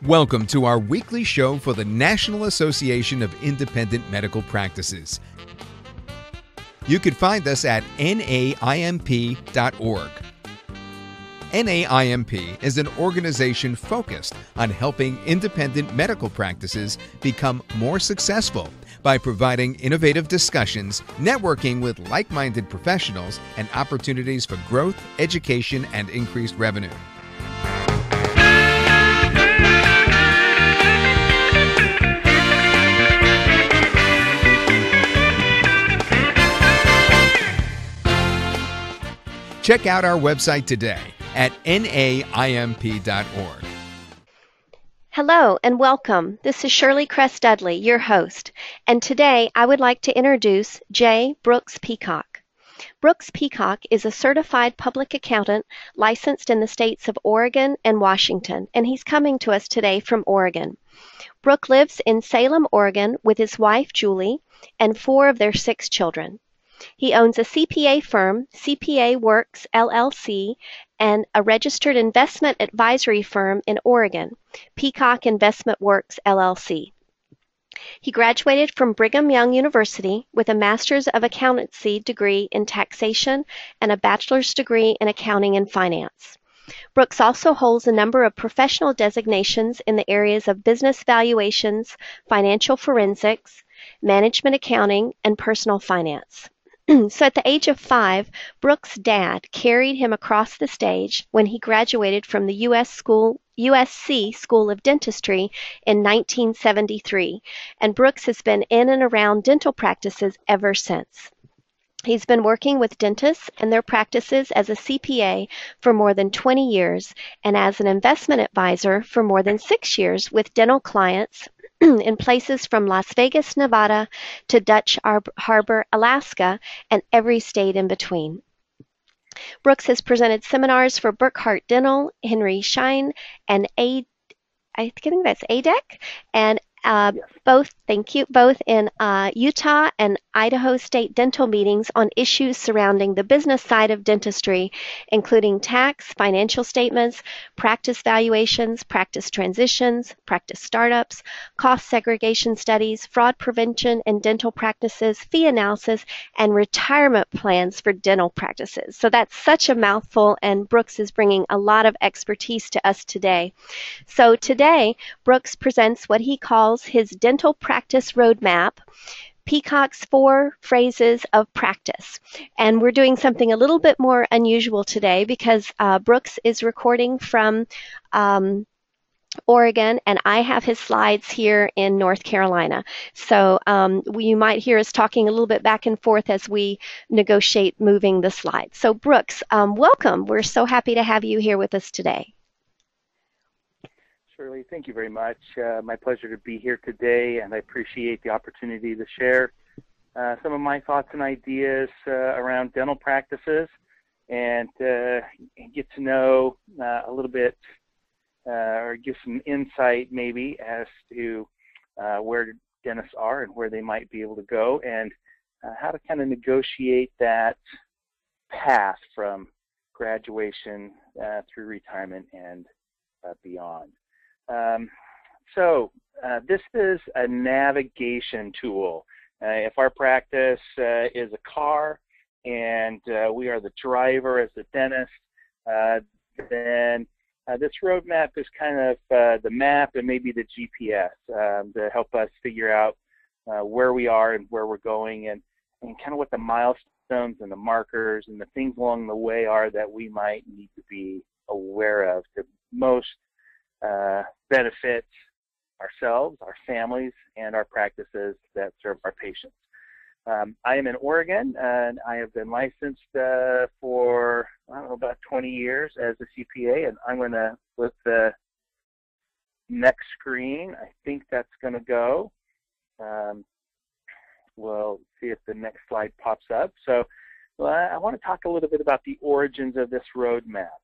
Welcome to our weekly show for the National Association of Independent Medical Practices. You can find us at NAIMP.org. NAIMP is an organization focused on helping independent medical practices become more successful by providing innovative discussions, networking with like-minded professionals, and opportunities for growth, education, and increased revenue. Check out our website today at naimp.org. Hello and welcome. This is Shirley Crest-Dudley, your host, and today I would like to introduce J. Brooks Peacock. Brooks Peacock is a certified public accountant licensed in the states of Oregon and Washington, and he's coming to us today from Oregon. Brooks lives in Salem, Oregon with his wife, Julie, and 4 of their 6 children. He owns a CPA firm, CPA Works, LLC, and a registered investment advisory firm in Oregon, Peacock Investment Works, LLC. He graduated from Brigham Young University with a Master's of Accountancy degree in taxation and a bachelor's degree in accounting and finance. Brooks also holds a number of professional designations in the areas of business valuations, financial forensics, management accounting, and personal finance. So at the age of 5, Brooks' dad carried him across the stage when he graduated from the USC School of Dentistry in 1973, and Brooks has been in and around dental practices ever since. He's been working with dentists and their practices as a CPA for more than 20 years and as an investment advisor for more than 6 years with dental clients in places from Las Vegas, Nevada to Dutch Harbor, Alaska, and every state in between. Brooks has presented seminars for Burkhart Dental, Henry Schein, and I think that's ADEC, and both in Utah and Idaho State dental meetings on issues surrounding the business side of dentistry, including tax, financial statements, practice valuations, practice transitions, practice startups, cost segregation studies, fraud prevention in dental practices, fee analysis, and retirement plans for dental practices. So that's such a mouthful, and Brooks is bringing a lot of expertise to us today. So today, Brooks presents what he calls his dental practice roadmap, Peacock's 4 phrases of practice. And we're doing something a little bit more unusual today because Brooks is recording from Oregon, and I have his slides here in North Carolina. So you might hear us talking a little bit back and forth as we negotiate moving the slides. So Brooks, welcome. We're so happy to have you here with us today. Shirley, thank you very much. My pleasure to be here today, and I appreciate the opportunity to share some of my thoughts and ideas around dental practices and get to know a little bit or give some insight maybe as to where dentists are and where they might be able to go and how to kind of negotiate that path from graduation through retirement and beyond. This is a navigation tool. If our practice is a car and we are the driver as the dentist, then this roadmap is kind of the map and maybe the GPS to help us figure out where we are and where we're going and kind of what the milestones and the markers and the things along the way are that we might need to be aware of to most benefit ourselves, our families, and our practices that serve our patients. I am in Oregon, and I have been licensed for, I don't know, about 20 years as a CPA, and I'm going to, with the next screen, I think that's going to go. We'll see if the next slide pops up. So I want to talk a little bit about the origins of this roadmap.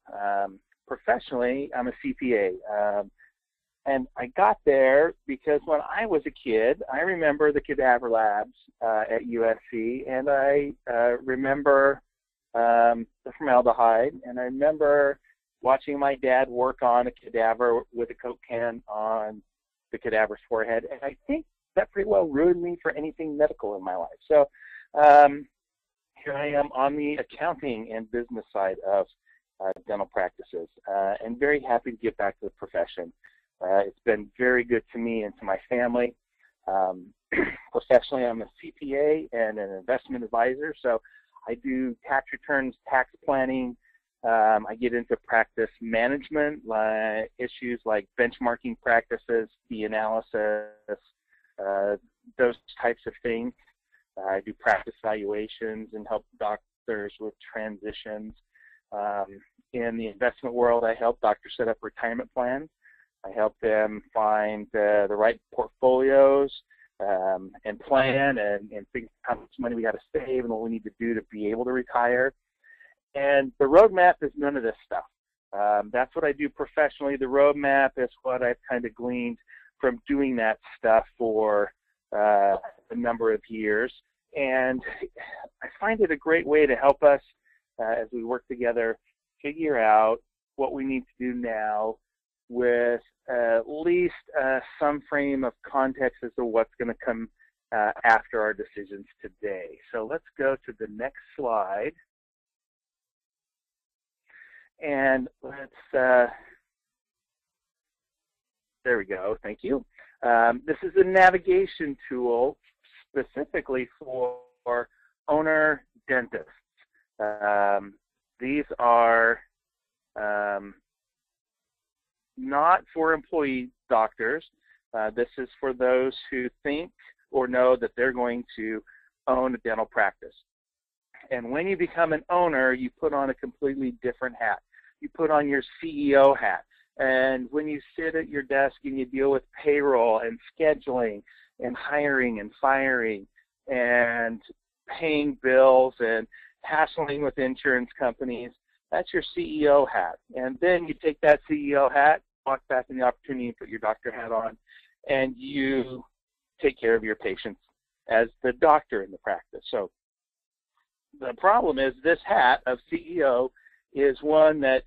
Professionally, I'm a CPA, and I got there because when I was a kid, I remember the cadaver labs at USC, and I remember the formaldehyde, and I remember watching my dad work on a cadaver with a Coke can on the cadaver's forehead, and I think that pretty well ruined me for anything medical in my life. So here I am on the accounting and business side of dental practices, and very happy to get back to the profession. It's been very good to me and to my family. Professionally, I'm a CPA and an investment advisor, so I do tax returns, tax planning. I get into practice management, issues like benchmarking practices, fee analysis, those types of things. I do practice valuations and help doctors with transitions. In the investment world, I help doctors set up retirement plans. I help them find the right portfolios and plan and think how much money we got to save and what we need to do to be able to retire. And the roadmap is none of this stuff. That's what I do professionally. The roadmap is what I've kind of gleaned from doing that stuff for a number of years. And I find it a great way to help us as we work together figure out what we need to do now with at least some frame of context as to what's going to come after our decisions today. So let's go to the next slide. And let's, there we go, thank you. This is a navigation tool specifically for owner dentists. These are not for employee doctors. This is for those who think or know that they're going to own a dental practice. And when you become an owner, you put on a completely different hat. You put on your CEO hat. And when you sit at your desk and you deal with payroll and scheduling and hiring and firing and paying bills and hassling with insurance companies, that's your CEO hat. And then you take that CEO hat, walk back in the opportunity and put your doctor hat on, and you take care of your patients as the doctor in the practice. So the problem is this hat of CEO is one that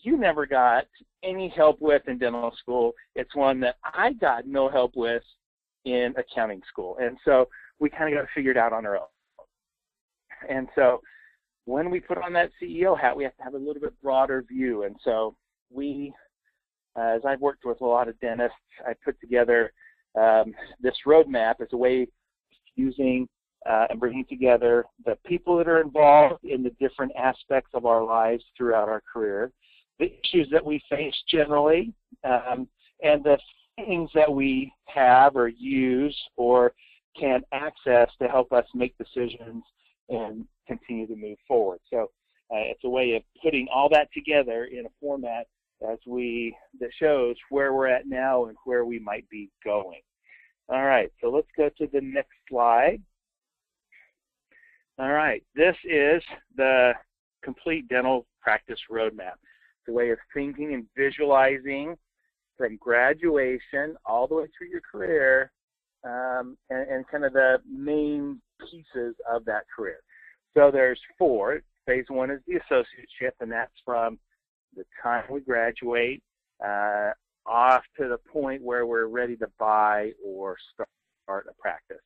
you never got any help with in dental school. It's one that I got no help with in accounting school. And so we kind of got to figure it out on our own. And so when we put on that CEO hat, we have to have a little bit broader view. And so we, as I've worked with a lot of dentists, I put together this roadmap as a way of using and bringing together the people that are involved in the different aspects of our lives throughout our career, the issues that we face generally, and the things that we have or use or can access to help us make decisions and continue to move forward. So it's a way of putting all that together in a format that shows where we're at now and where we might be going. All right, so let's go to the next slide. All right, this is the complete dental practice roadmap. It's a way of thinking and visualizing from graduation all the way through your career and kind of the main pieces of that career. So there's 4. Phase 1 is the associateship, and that's from the time we graduate off to the point where we're ready to buy or start a practice.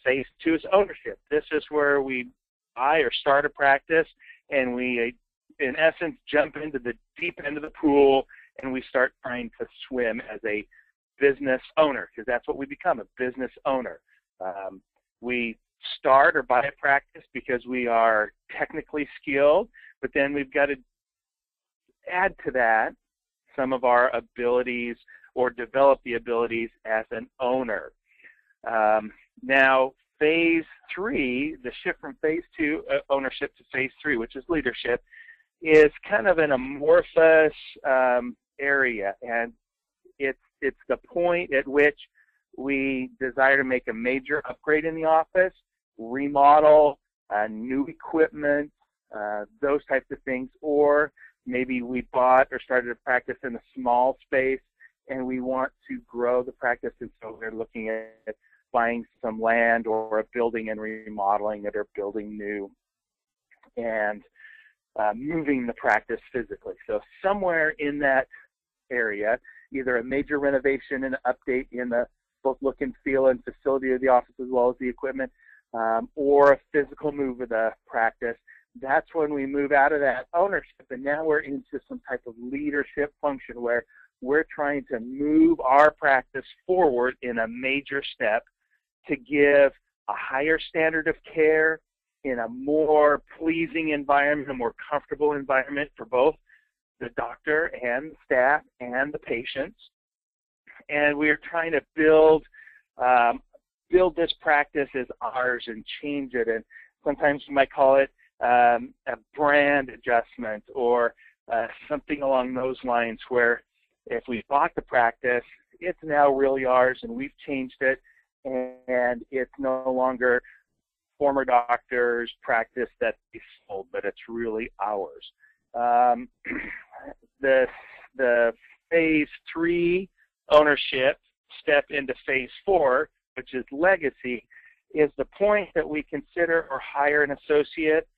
Phase 2 is ownership. This is where we buy or start a practice, and we, in essence, jump into the deep end of the pool, and we start trying to swim as a business owner, because that's what we become, a business owner. We start or buy a practice because we are technically skilled, but then we've got to add to that some of our abilities or develop the abilities as an owner. Now, phase 3, the shift from phase 2 ownership to phase 3, which is leadership, is kind of an amorphous area, and it's the point at which we desire to make a major upgrade in the office, remodel, new equipment, those types of things, or maybe we bought or started a practice in a small space and we want to grow the practice, and so we're looking at buying some land or a building and remodeling it or building new. And moving the practice physically. So somewhere in that area, either a major renovation and update in the both look and feel and facility of the office as well as the equipment, or a physical move of the practice. That's when we move out of that ownership, and now we're into some type of leadership function where we're trying to move our practice forward in a major step to give a higher standard of care in a more pleasing environment, a more comfortable environment for both the doctor and the staff and the patients. And we are trying to build this practice as ours and change it. And sometimes you might call it a brand adjustment or something along those lines, where if we bought the practice, it's now really ours and we've changed it, and it's no longer former doctor's practice that they sold, but it's really ours. The phase 3 ownership step into phase 4, which is legacy, is the point that we consider or hire an associate,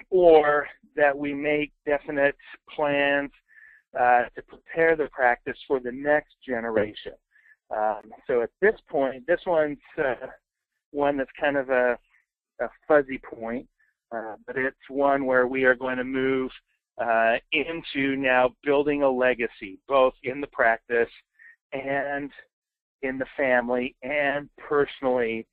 or that we make definite plans to prepare the practice for the next generation. So at this point, this one's one that's kind of a fuzzy point, but it's one where we are going to move into now building a legacy, both in the practice and in the family and personally,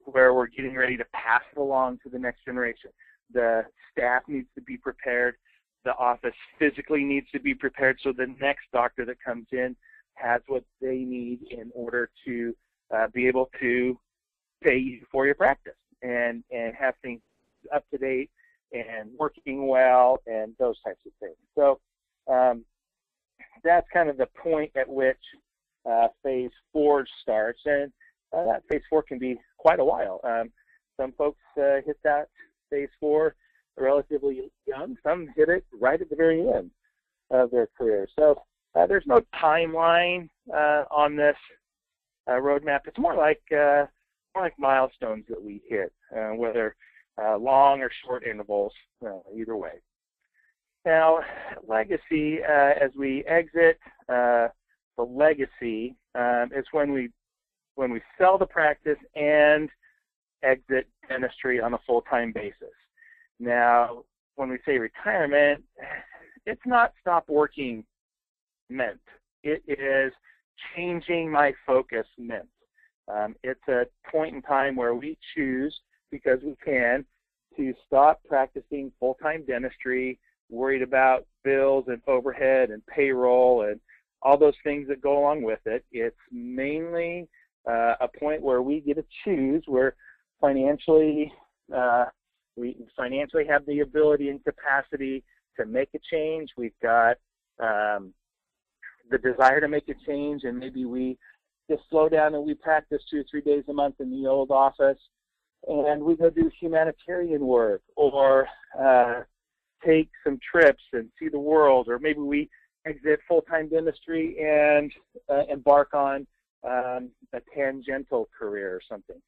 where we're getting ready to pass it along to the next generation. The staff needs to be prepared. The office physically needs to be prepared so the next doctor that comes in has what they need in order to be able to pay you for your practice and have things up to date and working well and those types of things. So that's kind of the point at which phase 4 starts, and that phase 4 can be quite a while. Some folks hit that phase 4 relatively young. Some hit it right at the very end of their career. So there's no timeline on this roadmap. It's more like milestones that we hit, whether long or short intervals, either way. Now, legacy, as we exit the legacy, is when we sell the practice and exit dentistry on a full-time basis. Now, when we say retirement, it's not stop working meant. It is changing my focus meant. It's a point in time where we choose, because we can, to stop practicing full-time dentistry, worried about bills and overhead and payroll and all those things that go along with it. It's mainly a point where we get to choose, where financially we financially have the ability and capacity to make a change. We've got the desire to make a change, and maybe we just slow down and we practice 2 or 3 days a month in the old office, and we go do humanitarian work, or take some trips and see the world, or maybe we exit full-time dentistry and embark on a tangential career or something.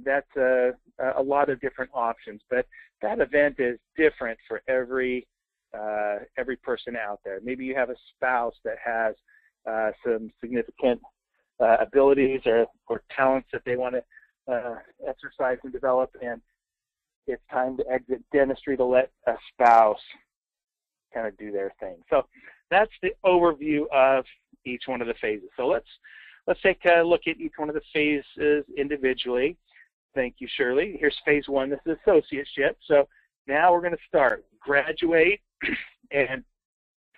That's a lot of different options, but that event is different for every person out there. Maybe you have a spouse that has some significant abilities or talents that they want to exercise and develop, and it's time to exit dentistry to let a spouse kind of do their thing. So that's the overview of each one of the phases. So let's take a look at each one of the phases individually. Thank you, Shirley. Here's phase 1. This is associateship. So now we're going to start. Graduate, and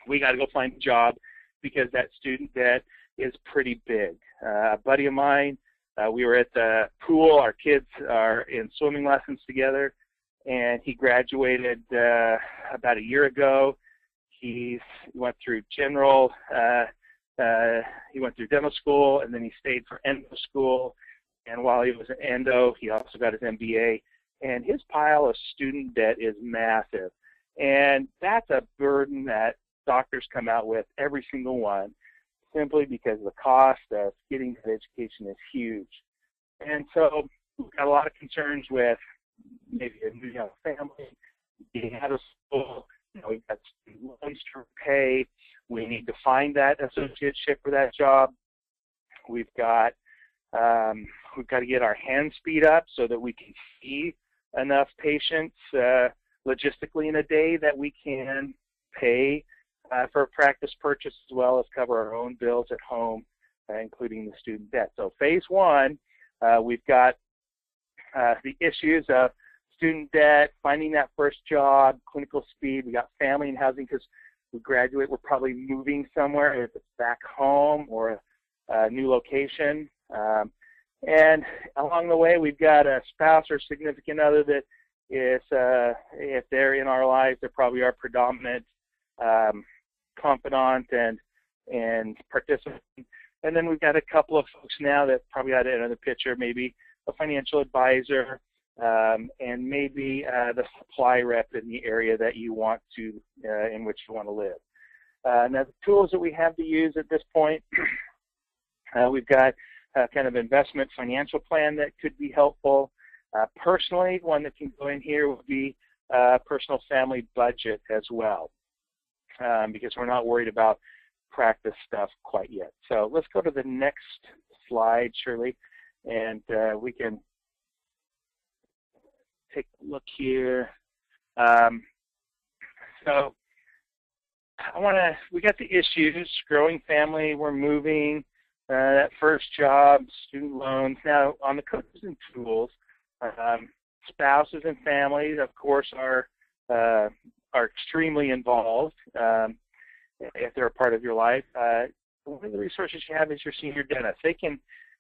we got to go find a job because that student debt is pretty big. A buddy of mine, we were at the pool. Our kids are in swimming lessons together, and he graduated about a year ago. He went through he went through dental school, and then he stayed for endo school. And while he was in endo, he also got his MBA. And his pile of student debt is massive. And that's a burden that doctors come out with, every single one, simply because the cost of getting that education is huge. And so we've got a lot of concerns with maybe a new young family, getting out of school. We've got student loans to pay. We need to find that associateship for that job. We've got to get our hand speed up so that we can see enough patients logistically in a day that we can pay for a practice purchase, as well as cover our own bills at home, including the student debt. So phase one, we've got the issues of student debt, finding that first job, clinical speed. We got family and housing, because we graduate, we're probably moving somewhere, if it's back home or a new location. And along the way, we've got a spouse or significant other that is, if they're in our lives, they're probably our predominant confidant and participant. And then we've got a couple of folks now that probably got to enter the picture, maybe a financial advisor, and maybe the supply rep in the area that you want to, in which you want to live. Now, the tools that we have to use at this point, we've got kind of investment financial plan that could be helpful. Personally, one that can go in here would be personal family budget as well, because we're not worried about practice stuff quite yet. So let's go to the next slide, Shirley, and we can take a look here. So we got the issues: growing family, we're moving, that first job, student loans. Now, on the coaches and tools, spouses and families, of course, are extremely involved if they're a part of your life. One of the resources you have is your senior dentist. They can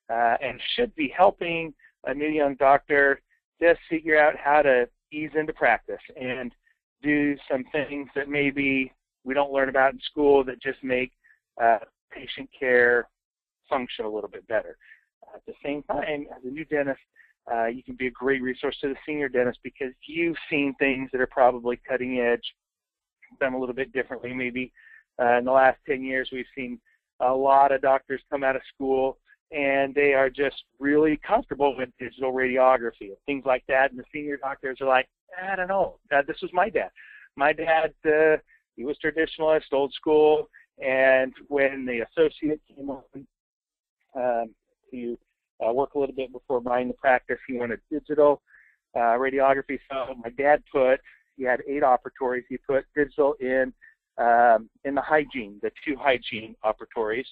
and should be helping a new young doctor just figure out how to ease into practice and do some things that maybe we don't learn about in school that just make patient care function a little bit better. At the same time, as a new dentist, you can be a great resource to the senior dentist, because you've seen things that are probably cutting edge, done a little bit differently. Maybe in the last 10 years, we've seen a lot of doctors come out of school and they are just really comfortable with digital radiography and things like that. And the senior doctors are like, I don't know. This was my dad. My dad, he was traditionalist, old school, and when the associate came on to work a little bit before buying the practice, he wanted digital radiography. So my dad he had 8 operatories. He put digital in the hygiene, the 2 hygiene operatories,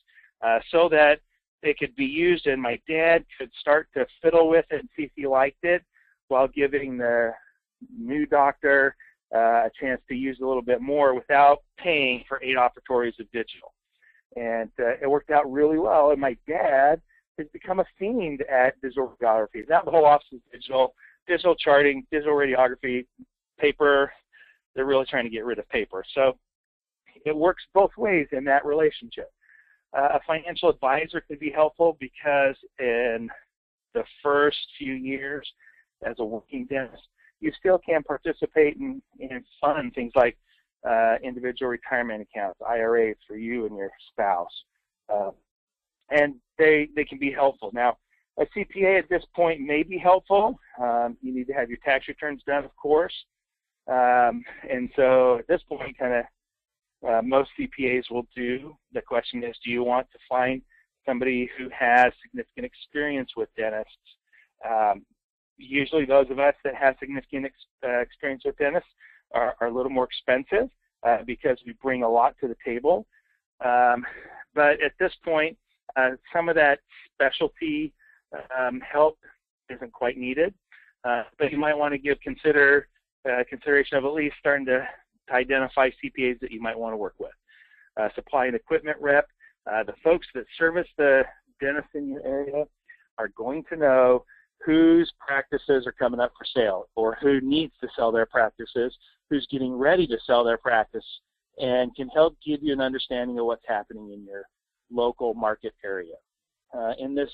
so that they could be used, and my dad could start to fiddle with it and see if he liked it, while giving the new doctor a chance to use a little bit more without paying for 8 operatories of digital. And it worked out really well, and my dad has become a fiend at digital radiography. Now the whole office is digital charting, digital radiography, paper. They're really trying to get rid of paper. So it works both ways in that relationship. A financial advisor could be helpful, because in the first few years as a working dentist, you still can participate in fun things like individual retirement accounts, IRAs for you and your spouse. And they can be helpful. Now, a CPA at this point may be helpful. You need to have your tax returns done, of course. And so at this point, most CPAs will do. The question is, do you want to find somebody who has significant experience with dentists? Usually those of us that have significant experience with dentists are a little more expensive because we bring a lot to the table. But at this point, some of that specialty help isn't quite needed. But you might want to give consideration of at least starting to identify CPAs that you might want to work with. Supply and equipment rep, the folks that service the dentists in your area are going to know whose practices are coming up for sale, or who needs to sell their practices, who's getting ready to sell their practice, and can help give you an understanding of what's happening in your local market area. In this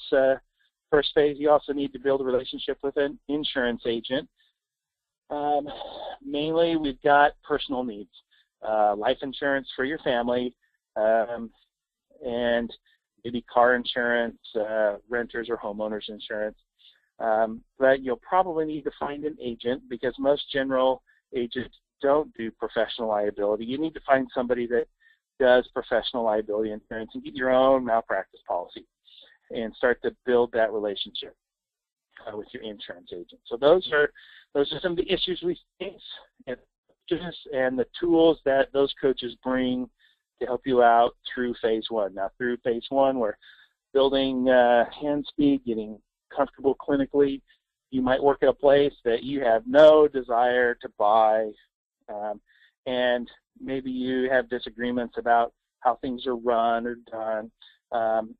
first phase, you also need to build a relationship with an insurance agent. Mainly, we've got personal needs, life insurance for your family, and maybe car insurance, renters or homeowners insurance. But you'll probably need to find an agent, because most general agents don't do professional liability, you need to find somebody that does professional liability insurance and get your own malpractice policy and start to build that relationship with your insurance agent. So those are some of the issues we face and the tools that those coaches bring to help you out through phase one. Now, through phase one, we're building hand speed, getting comfortable clinically. You might work at a place that you have no desire to buy, and maybe you have disagreements about how things are run or done.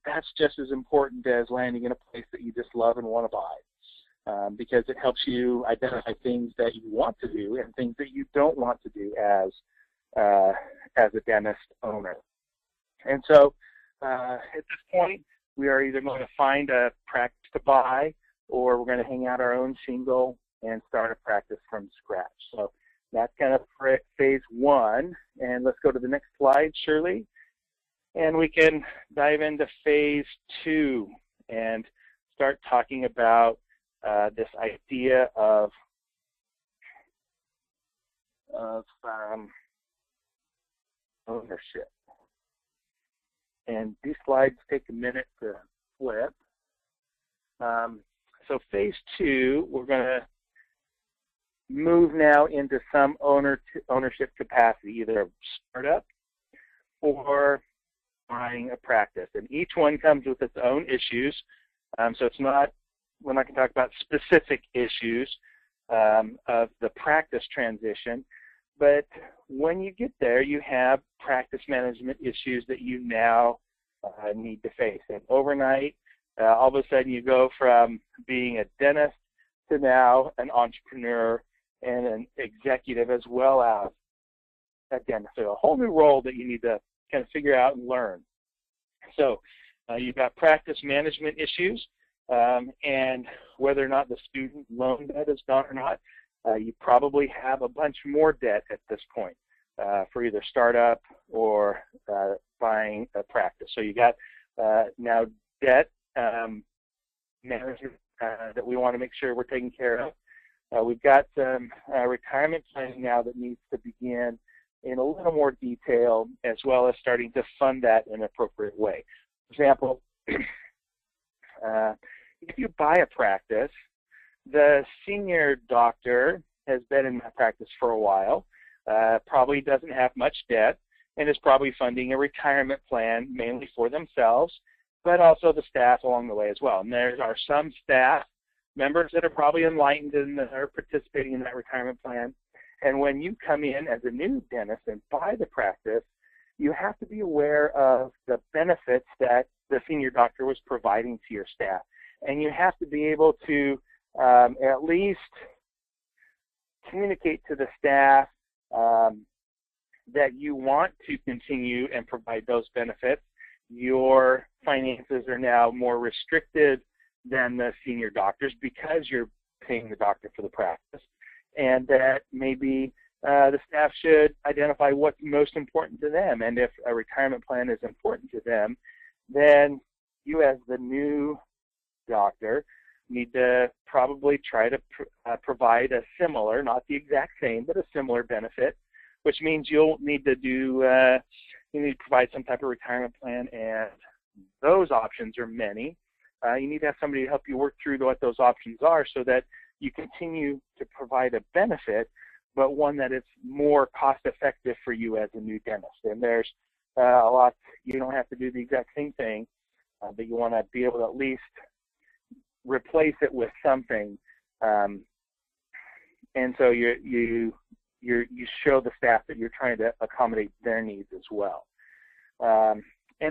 That's just as important as landing in a place that you just love and want to buy, because it helps you identify things that you want to do and things that you don't want to do as a dentist owner. And so at this point, we are either going to find a practice to buy, or we're going to hang out our own shingle and start a practice from scratch. So that's kind of phase one. And let's go to the next slide, Shirley. And we can dive into phase two and start talking about this idea of ownership. And these slides take a minute to flip. So phase two, we're going to move now into some ownership capacity, either a startup or buying a practice. And each one comes with its own issues. So it's not, we're not going to talk about specific issues of the practice transition, but when you get there, you have practice management issues that you now need to face. And overnight, all of a sudden you go from being a dentist to now an entrepreneur and an executive as well as a dentist. So a whole new role that you need to kind of figure out and learn. So you've got practice management issues, and whether or not the student loan debt is gone or not, you probably have a bunch more debt at this point for either startup or buying a practice. So you got now debt management that we want to make sure we're taking care of. We've got some retirement planning now that needs to begin in a little more detail, as well as starting to fund that in an appropriate way. For example, if you buy a practice, the senior doctor has been in that practice for a while, probably doesn't have much debt, and is probably funding a retirement plan mainly for themselves, but also the staff along the way as well. And there are some staff members that are probably enlightened and are participating in that retirement plan. And when you come in as a new dentist and buy the practice, you have to be aware of the benefits that the senior doctor was providing to your staff. And you have to be able to at least communicate to the staff that you want to continue and provide those benefits. Your finances are now more restricted than the senior doctors because you're paying the doctor for the practice, and that maybe the staff should identify what's most important to them. And if a retirement plan is important to them, then you as the new doctor need to probably try to provide a similar, not the exact same, but a similar benefit, which means you'll need to do, you need to provide some type of retirement plan, and those options are many. You need to have somebody to help you work through what those options are so that you continue to provide a benefit, but one that is more cost effective for you as a new dentist. And there's a lot, you don't have to do the exact same thing, but you want to be able to at least replace it with something. And so you show the staff that you're trying to accommodate their needs as well. And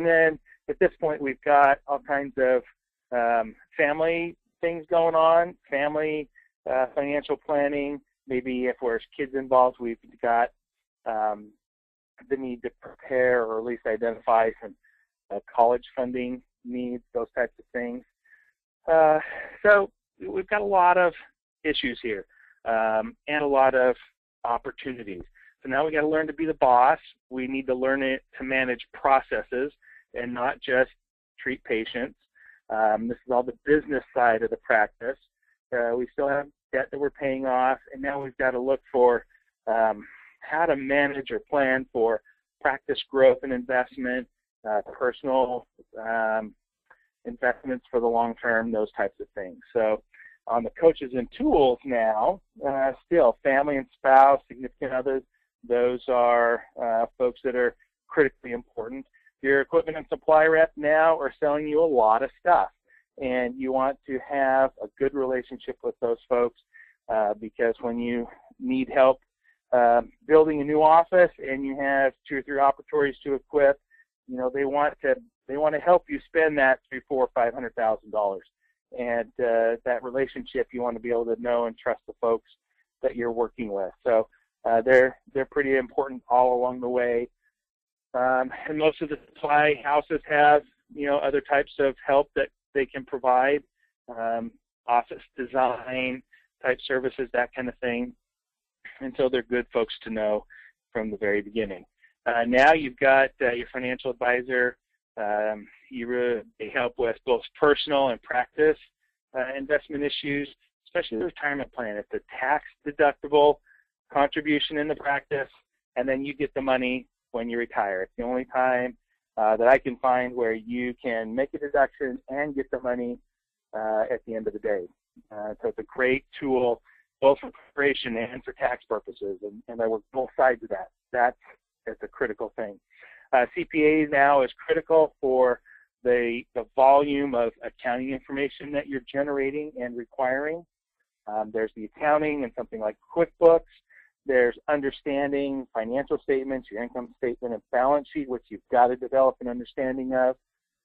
then at this point, we've got all kinds of family things going on, family financial planning. Maybe if there's kids involved, we've got the need to prepare or at least identify some college funding needs, those types of things. So we've got a lot of issues here and a lot of opportunities. So now we got to learn to be the boss. We need to learn it to manage processes and not just treat patients. This is all the business side of the practice. We still have debt that we're paying off, and now we've got to look for how to manage or plan for practice growth and investment, personal investments for the long term, those types of things. So on the coaches and tools now, still family and spouse, significant others, those are folks that are critically important. Your equipment and supply rep now are selling you a lot of stuff, and you want to have a good relationship with those folks because when you need help building a new office and you have 2 or 3 operatories to equip, you know, they want to help you spend that $300,000, $400,000, $500,000, and that relationship you want to be able to know and trust the folks that you're working with. So they're pretty important all along the way. And most of the supply houses have, you know, other types of help that they can provide, office design type services, that kind of thing. And so they're good folks to know from the very beginning. Now you've got your financial advisor. They help with both personal and practice investment issues, especially the retirement plan. It's a tax deductible contribution in the practice, and then you get the money when you retire. It's the only time that I can find where you can make a deduction and get the money at the end of the day. So it's a great tool both for preparation and for tax purposes, and I work both sides of that. That's a critical thing. CPA now is critical for the volume of accounting information that you're generating and requiring. There's the accounting and something like QuickBooks. There's understanding financial statements, your income statement and balance sheet, which you've got to develop an understanding of.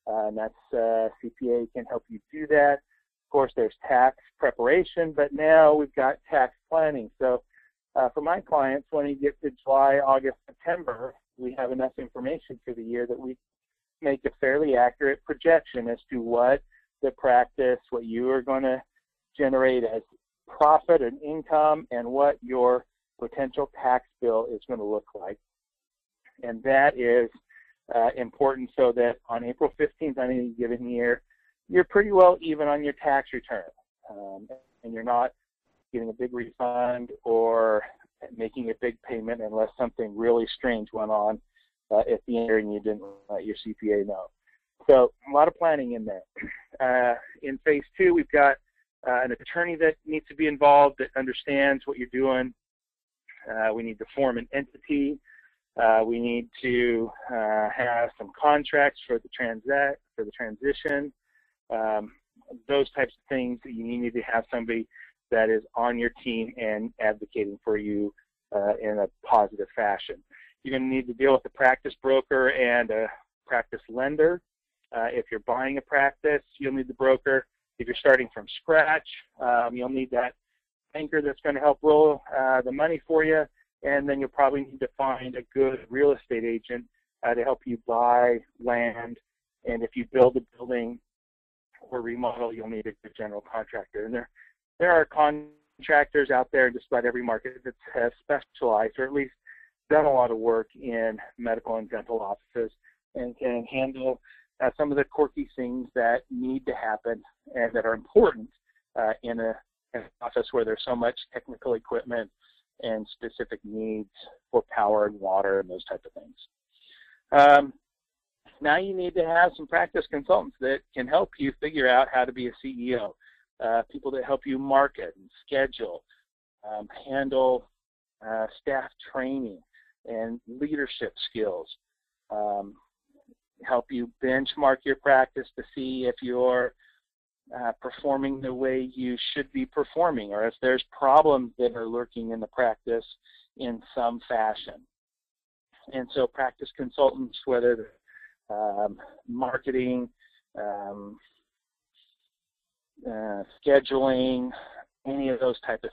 And that's CPA can help you do that. Of course, there's tax preparation, but now we've got tax planning. So for my clients, when you get to July, August, September, we have enough information for the year that we make a fairly accurate projection as to what the practice, what you are going to generate as profit and income, and what your potential tax bill is going to look like. And that is important so that on April 15th on any given year, you're pretty well even on your tax return, and you're not getting a big refund or making a big payment unless something really strange went on at the end and you didn't let your CPA know. So a lot of planning in there. In phase 2, we've got an attorney that needs to be involved that understands what you're doing. We need to form an entity. We need to have some contracts for the transition. Those types of things that you need to have somebody that is on your team and advocating for you in a positive fashion. You're going to need to deal with a practice broker and a practice lender. If you're buying a practice, you'll need the broker. If you're starting from scratch, you'll need that banker that's going to help roll the money for you, and then you'll probably need to find a good real estate agent to help you buy land. And if you build a building or remodel, you'll need a good general contractor. And there are contractors out there in just about every market that have specialized or at least done a lot of work in medical and dental offices and can handle some of the quirky things that need to happen and that are important in an office where there's so much technical equipment and specific needs for power and water and those type of things. Now you need to have some practice consultants that can help you figure out how to be a CEO, people that help you market and schedule, handle staff training and leadership skills, help you benchmark your practice to see if you're performing the way you should be performing, or if there's problems that are lurking in the practice in some fashion. And so practice consultants, whether marketing, scheduling, any of those type of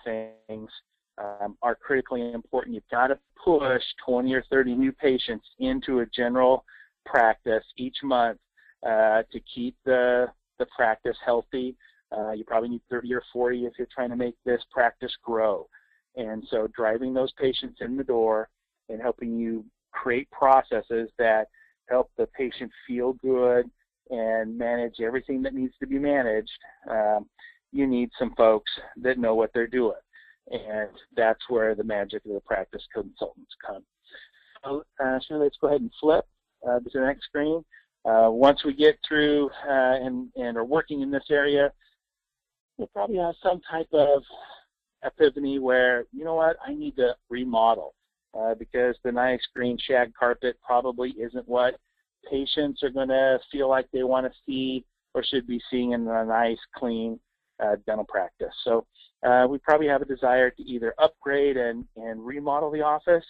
things are critically important. You've got to push 20 or 30 new patients into a general practice each month to keep the practice healthy. You probably need 30 or 40 if you're trying to make this practice grow. And so driving those patients in the door and helping you create processes that help the patient feel good and manage everything that needs to be managed, you need some folks that know what they're doing. and that's where the magic of the practice consultants come. So let's go ahead and flip to the next screen. Once we get through and are working in this area, we'll probably have some type of epiphany where, you know what, I need to remodel because the nice green shag carpet probably isn't what patients are going to feel like they want to see or should be seeing in a nice, clean dental practice. So we probably have a desire to either upgrade and remodel the office,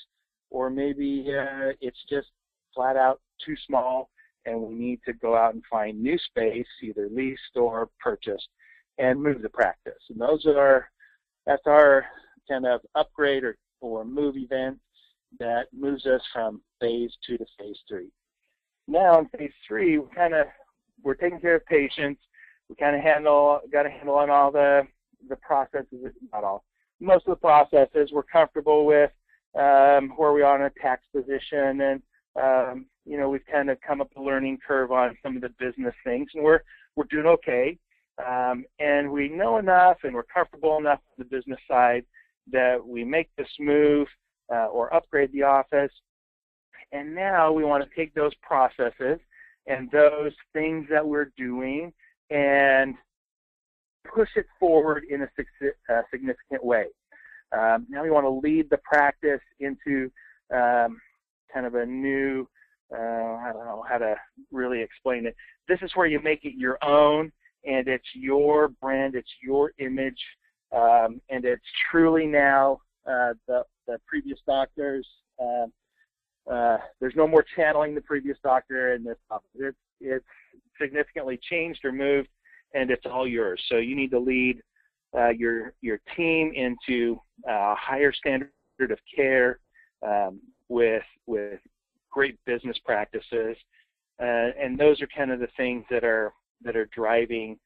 or maybe it's just flat out too small and we need to go out and find new space, either leased or purchased, and move the practice. And that's our kind of upgrade or move event that moves us from phase 2 to phase 3. Now in phase 3, we're taking care of patients. We kind of got a handle on all the processes, not all. Most of the processes we're comfortable with, where we are in a tax position, and you know, we've kind of come up a learning curve on some of the business things, and we're doing okay. And we know enough and we're comfortable enough on the business side that we make this move or upgrade the office. And now we want to take those processes and those things that we're doing and push it forward in a significant way. Now we want to lead the practice into kind of a new, I don't know how to really explain it. This is where you make it your own, and it's your brand, it's your image, and it's truly now the previous doctors. There's no more channeling the previous doctor in this office. It's significantly changed or moved, and it's all yours. So you need to lead your team into a higher standard of care with great business practices, and those are kind of the things that are driving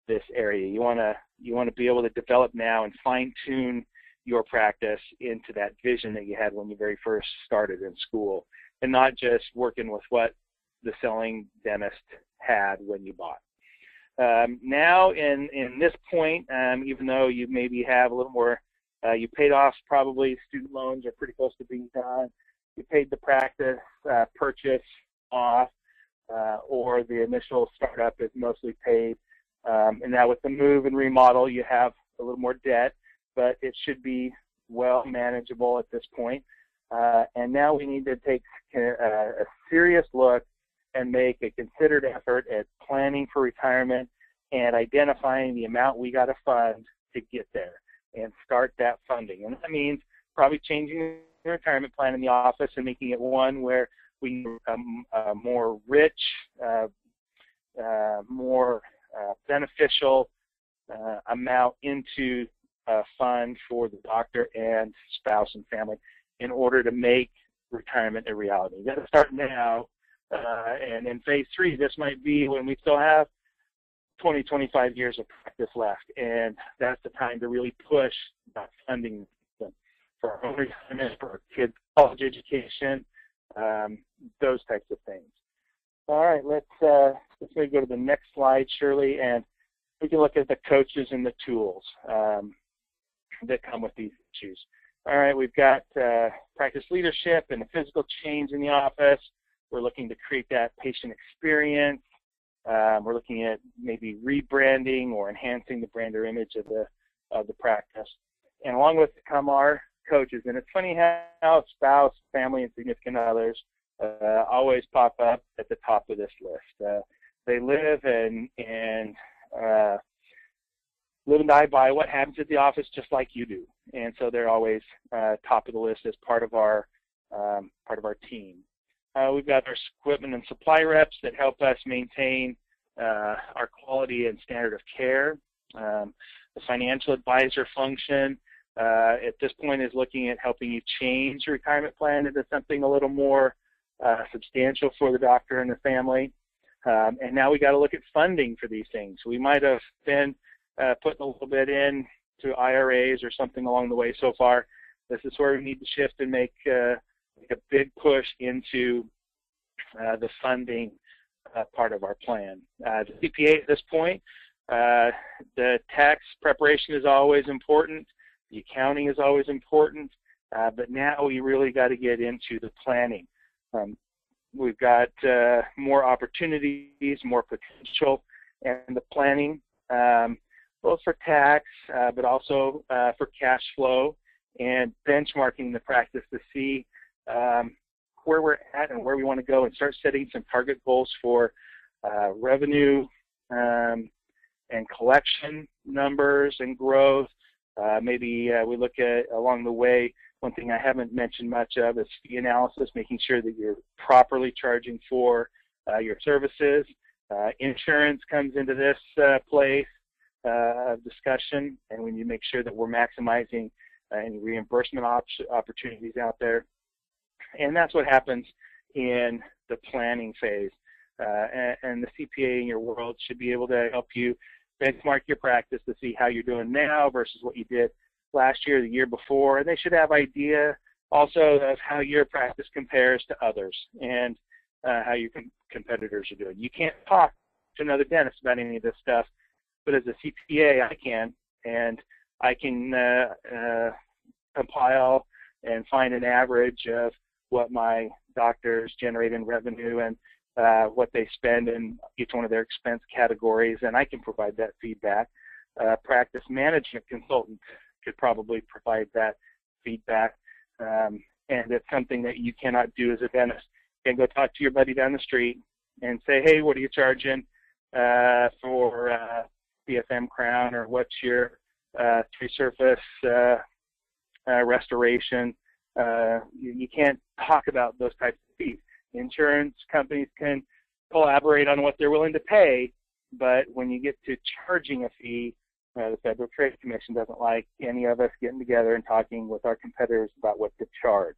this area. You want to be able to develop now and fine-tune your practice into that vision that you had when you very first started in school, and not just working with what the selling dentist had when you bought. Now in this point, even though you maybe have a little more, you paid off probably student loans are pretty close to being done, you paid the practice purchase off, or the initial startup is mostly paid, and now with the move and remodel you have a little more debt, but it should be well manageable at this point. And now we need to take a serious look and make a considered effort at planning for retirement and identifying the amount we got to fund to get there and start that funding. And that means probably changing the retirement plan in the office and making it one where we become more rich, more beneficial amount into a fund for the doctor and spouse and family in order to make retirement a reality. You got to start now, and in phase 3, this might be when we still have 20, 25 years of practice left, and that's the time to really push that funding for our own retirement, for our kids' college education, those types of things. All right, let's maybe go to the next slide, Shirley, and we can look at the coaches and the tools that come with these issues. All right, we've got practice leadership and the physical change in the office. We're looking to create that patient experience. We're looking at maybe rebranding or enhancing the brand or image of the practice. And along with it come our coaches. And it's funny how spouse, family, and significant others always pop up at the top of this list. They live and live and die by what happens at the office, just like you do. And so they're always top of the list as part of our team. We've got our equipment and supply reps that help us maintain our quality and standard of care. The financial advisor function at this point is looking at helping you change your retirement plan into something a little more substantial for the doctor and the family. And now we got to look at funding for these things. We might have been putting a little bit in to IRAs or something along the way so far. This is where we need to shift and make a big push into the funding part of our plan. The CPA at this point, the tax preparation is always important. The accounting is always important, but now we really got to get into the planning. We've got more opportunities, more potential, and the planning, both for tax, but also for cash flow, and benchmarking the practice to see where we're at and where we want to go, and start setting some target goals for revenue and collection numbers and growth. Maybe we look at along the way. One thing I haven't mentioned much of is fee analysis, making sure that you're properly charging for your services. Insurance comes into this place of discussion, and when you make sure that we're maximizing any reimbursement opportunities out there. And that's what happens in the planning phase. And the CPA in your world should be able to help you benchmark your practice to see how you're doing now versus what you did last year, the year before. And they should have idea also of how your practice compares to others and how your competitors are doing. You can't talk to another dentist about any of this stuff, but as a CPA, I can, and I can compile and find an average of what my doctors generate in revenue and what they spend in each one of their expense categories, and I can provide that feedback. Practice management consultant could probably provide that feedback, and it's something that you cannot do as a dentist. You can go talk to your buddy down the street and say, hey, what are you charging for PFM crown, or what's your three-surface restoration? You can't talk about those types of fees. Insurance companies can collaborate on what they're willing to pay, but when you get to charging a fee, the Federal Trade Commission doesn't like any of us getting together and talking with our competitors about what to charge.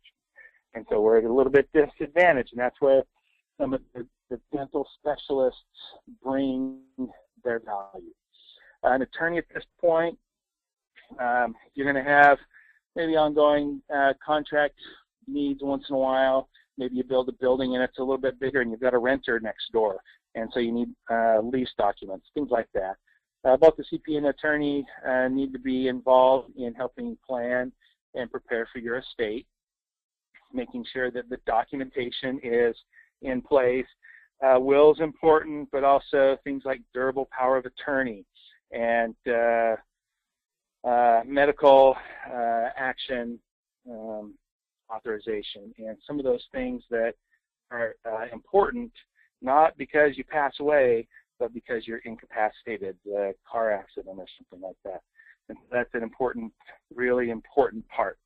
And so we're at a little bit disadvantaged, and that's where some of the dental specialists bring their value. An attorney at this point, you're going to have maybe ongoing contract needs once in a while. Maybe you build a building and it's a little bit bigger and you've got a renter next door, and so you need lease documents, things like that. Both the CPA and attorney need to be involved in helping plan and prepare for your estate, making sure that the documentation is in place. Will is important, but also things like durable power of attorney and medical action authorization, and some of those things that are important, not because you pass away, but because you're incapacitated, a car accident or something like that. And that's an important, really important part.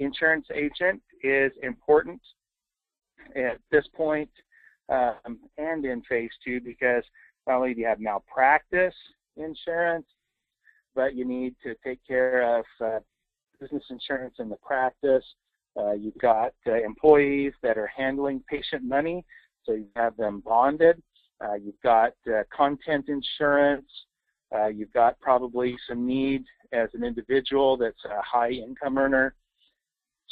Insurance agent is important at this point and in phase 2, because not only do you have malpractice insurance, but you need to take care of business insurance in the practice. You've got employees that are handling patient money, so you have them bonded. You've got content insurance. You've got probably some need as an individual that's a high income earner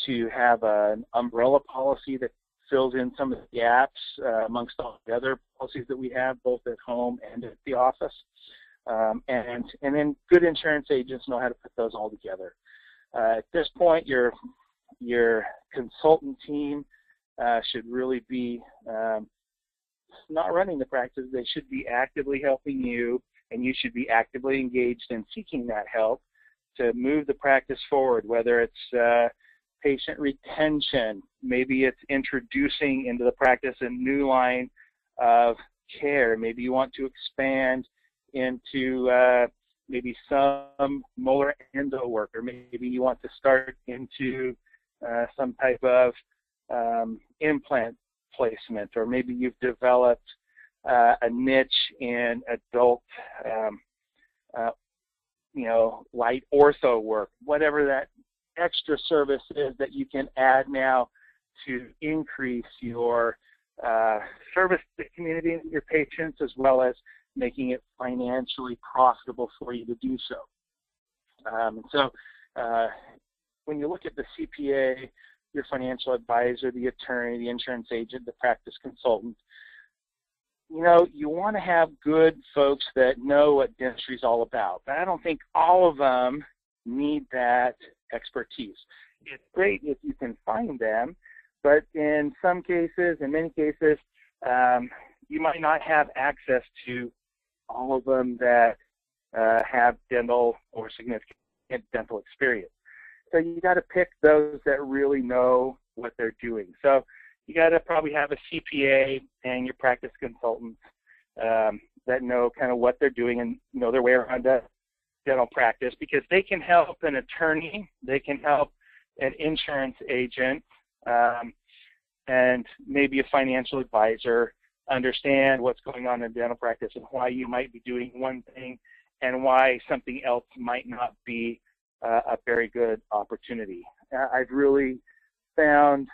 to have an umbrella policy that fills in some of the gaps amongst all the other policies that we have, both at home and at the office. And then good insurance agents know how to put those all together. At this point, your consultant team should really be not running the practice. They should be actively helping you, and you should be actively engaged in seeking that help to move the practice forward, whether it's patient retention, maybe it's introducing into the practice a new line of care. Maybe you want to expand into maybe some molar endo work, or maybe you want to start into some type of implant placement, or maybe you've developed a niche in adult, light ortho work, whatever that extra service is that you can add now to increase your service to the community and your patients, as well as making it financially profitable for you to do so. When you look at the CPA, your financial advisor, the attorney, the insurance agent, the practice consultant, you want to have good folks that know what dentistry is all about. But I don't think all of them need that expertise. It's great if you can find them, but in some cases, in many cases, you might not have access to all of them that have dental or significant dental experience. So you got to pick those that really know what they're doing. So you got to probably have a CPA and your practice consultants that know kind of what they're doing and know their way around a dental practice, because they can help an attorney, they can help an insurance agent, and maybe a financial advisor understand what's going on in dental practice and why you might be doing one thing and why something else might not be a very good opportunity. I've really found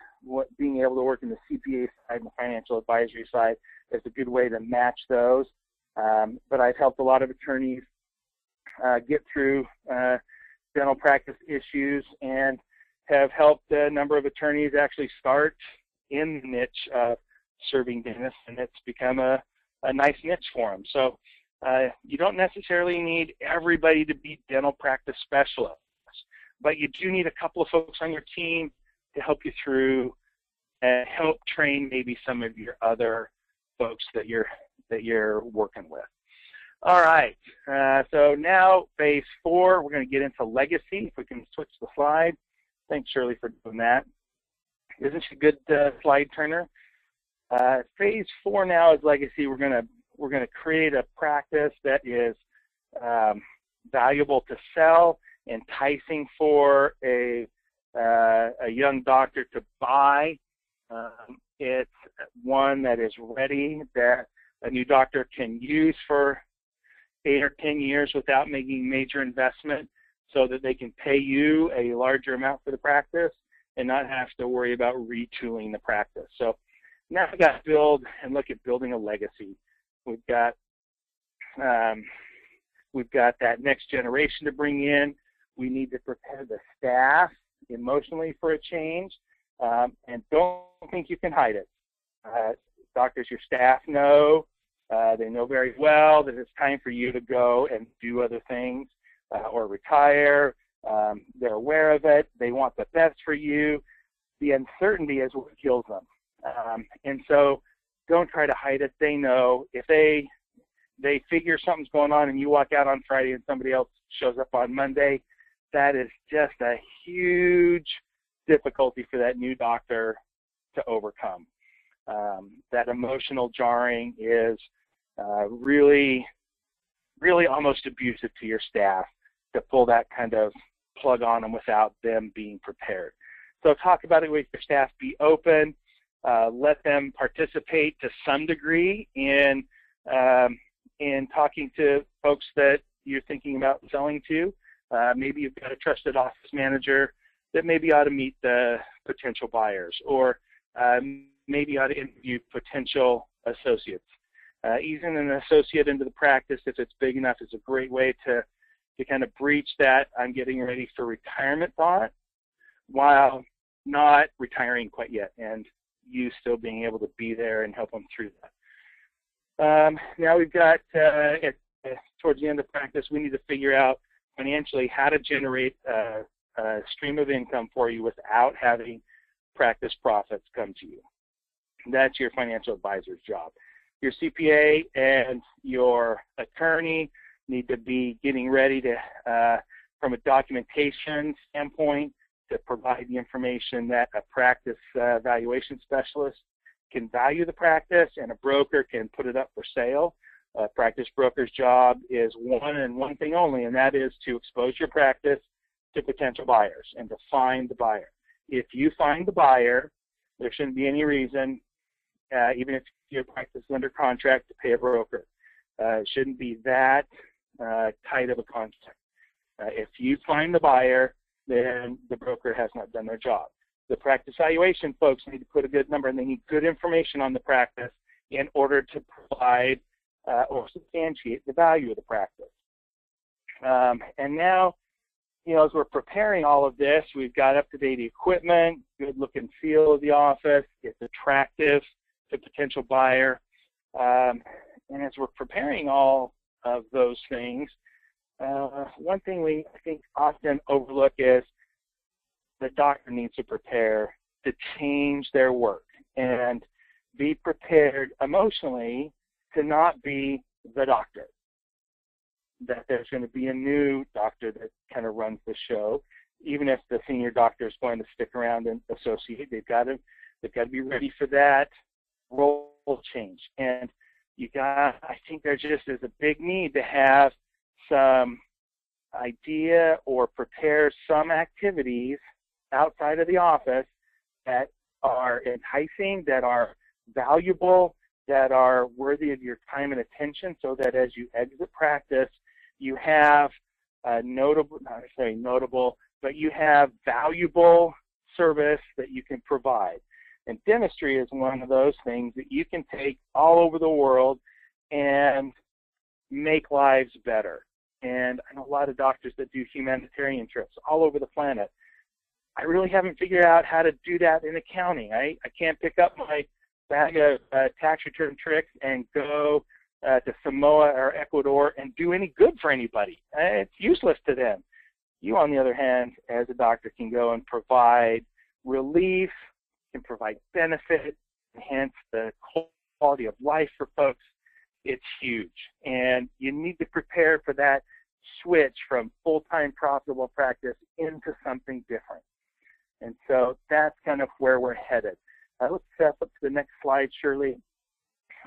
being able to work in the CPA side and the financial advisory side is a good way to match those. But I've helped a lot of attorneys get through dental practice issues and have helped a number of attorneys actually start in the niche of serving dentists, and it's become a nice niche for them. So you don't necessarily need everybody to be dental practice specialists, but you do need a couple of folks on your team to help you through and help train maybe some of your other folks that you're working with. All right, so now phase 4, we're going to get into legacy. If we can switch the slide. Thanks, Shirley, for doing that. Isn't she a good slide turner? Phase 4 now is legacy. We're going to create a practice that is valuable to sell, enticing for a young doctor to buy. It's one that is ready, that a new doctor can use for 8 or 10 years without making major investment, so that they can pay you a larger amount for the practice and not have to worry about retooling the practice. So now we've got to build and look at building a legacy. We've got that next generation to bring in. We need to prepare the staff emotionally for a change, and don't think you can hide it. Doctors, your staff know, they know very well that it's time for you to go and do other things or retire. They're aware of it. They want the best for you. The uncertainty is what kills them. And so don't try to hide it. They know. If they figure something's going on and you walk out on Friday and somebody else shows up on Monday, that is just a huge difficulty for that new doctor to overcome. That emotional jarring is really almost abusive to your staff to pull that kind of plug on them without them being prepared. So talk about it with your staff. Be open. Let them participate to some degree in talking to folks that you're thinking about selling to. Maybe you've got a trusted office manager that maybe ought to meet the potential buyers, or maybe you ought to interview potential associates. Easing an associate into the practice, if it's big enough, is a great way to kind of breach that I'm getting ready for retirement thought while not retiring quite yet, and you still being able to be there and help them through that. Now we've got, towards the end of practice, we need to figure out financially how to generate a stream of income for you without having practice profits come to you. That's your financial advisor's job. Your CPA and your attorney need to be getting ready to, from a documentation standpoint, to provide the information that a practice valuation specialist can value the practice, and a broker can put it up for sale. A practice broker's job is one thing only, and that is to expose your practice to potential buyers and to find the buyer. If you find the buyer, there shouldn't be any reason, even if your practice is under contract, to pay a broker. It shouldn't be that tight of a contract. If you find the buyer, then the broker has not done their job. The practice valuation folks need to put a good number, and they need good information on the practice in order to provide or substantiate the value of the practice. And now, you know, as we're preparing all of this, we've got up-to-date equipment, good look and feel of the office, it's attractive to potential buyer. And as we're preparing all of those things, one thing I think often overlook is the doctor needs to prepare to change their work and be prepared emotionally to not be the doctor. That there's going to be a new doctor that kind of runs the show. Even if the senior doctor is going to stick around and associate, they've got to be ready for that role change. And I think there just is a big need to have some idea or prepare some activities outside of the office that are enticing, that are valuable, that are worthy of your time and attention, so that as you exit practice, you have notable, not necessarily notable, but you have valuable service that you can provide. And dentistry is one of those things that you can take all over the world and make lives better. And I know a lot of doctors that do humanitarian trips all over the planet. I really haven't figured out how to do that in accounting. I can't pick up my bag of tax return tricks and go to Samoa or Ecuador and do any good for anybody. It's useless to them. You, on the other hand, as a doctor, can go and provide relief, can provide benefit, enhance the quality of life for folks. It's huge. And you need to prepare for that switch from full-time profitable practice into something different. And so that's kind of where we're headed. Let's step up to the next slide, Shirley.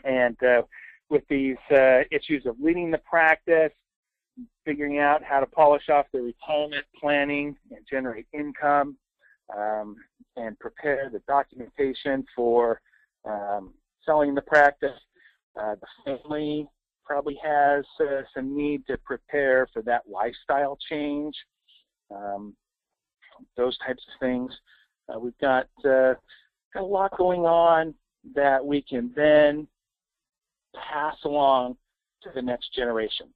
And with these issues of leading the practice, figuring out how to polish off the retirement planning and generate income, and prepare the documentation for selling the practice. The family probably has some need to prepare for that lifestyle change, those types of things. We've got a lot going on that we can then pass along to the next generation.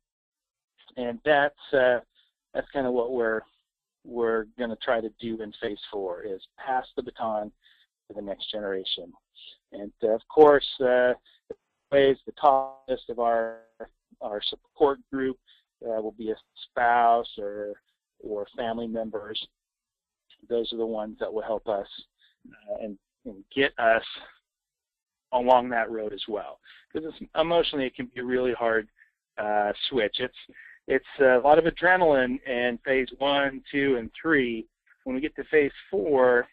And that's kind of what we're going to try to do in phase 4, is pass the baton to the next generation. And of course, the top list of our support group will be a spouse or family members. Those are the ones that will help us and get us along that road as well. Because emotionally, it can be a really hard switch. It's a lot of adrenaline in phase 1, 2, and 3. When we get to phase 4,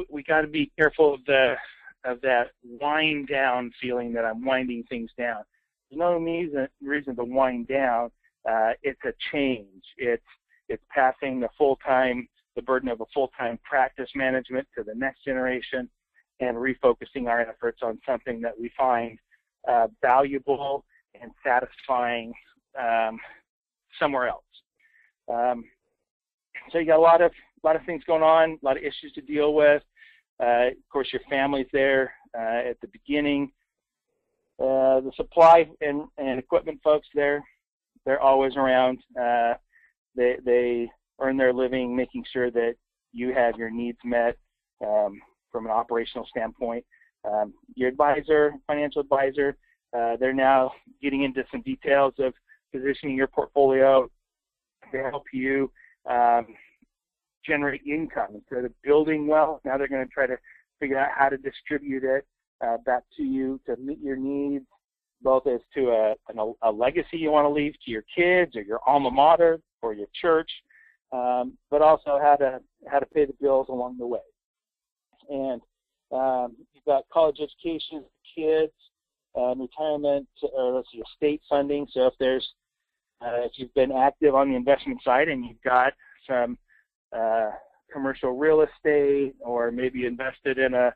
we got to be careful of that wind down feeling that I'm winding things down. There's no reason to wind down. It's a change. It's passing the burden of a full-time practice management to the next generation, and refocusing our efforts on something that we find valuable and satisfying somewhere else. So you got a lot of things going on, a lot of issues to deal with. Of course, your family's there at the beginning. The supply and equipment folks they're always around. They earn their living making sure that you have your needs met from an operational standpoint. Your financial advisor, they're now getting into some details of positioning your portfolio to help you generate income. Instead of building wealth, now they're going to try to figure out how to distribute it back to you to meet your needs, both as to a legacy you want to leave to your kids or your alma mater or your church, but also how to pay the bills along the way. And you've got college education for kids, retirement, or estate funding. So if you've been active on the investment side and you've got some commercial real estate, or maybe invested in a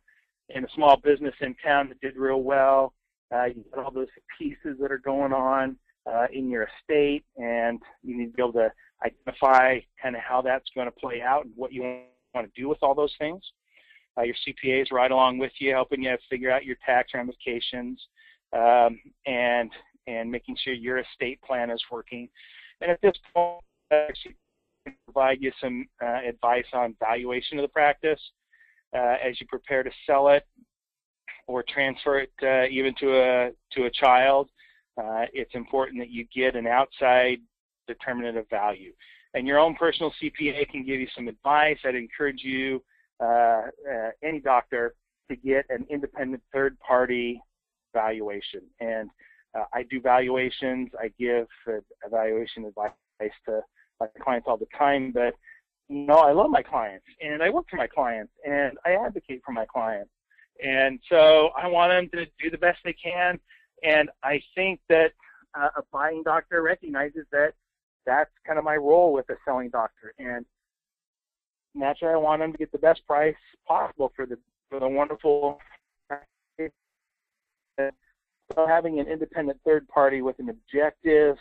small business in town that did real well, you've got all those pieces that are going on in your estate, and you need to be able to identify kind of how that's going to play out and what you want to do with all those things. Your CPA is right along with you, helping you figure out your tax ramifications, and making sure your estate plan is working. And at this point, she can provide you some advice on valuation of the practice as you prepare to sell it or transfer it even to a child. it's important that you get an outside determinant of value. And your own personal CPA can give you some advice. I'd encourage you, any doctor, to get an independent third-party valuation. And I do valuations. I give evaluation advice to my clients all the time. But, you know, I love my clients, and I work for my clients, and I advocate for my clients. And so I want them to do the best they can. And I think that a buying doctor recognizes that that's kind of my role with a selling doctor. And naturally, I want them to get the best price possible for the wonderful. So having an independent third party with an objective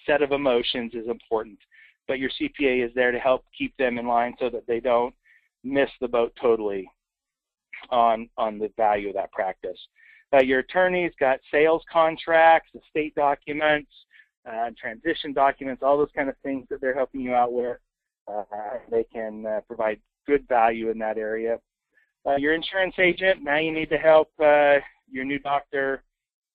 set of emotions is important. But your CPA is there to help keep them in line so that they don't miss the boat totally on the value of that practice. Your attorney's got sales contracts, estate documents, transition documents, all those kind of things that they're helping you out with. They can provide good value in that area. Your insurance agent, now you need to help your new doctor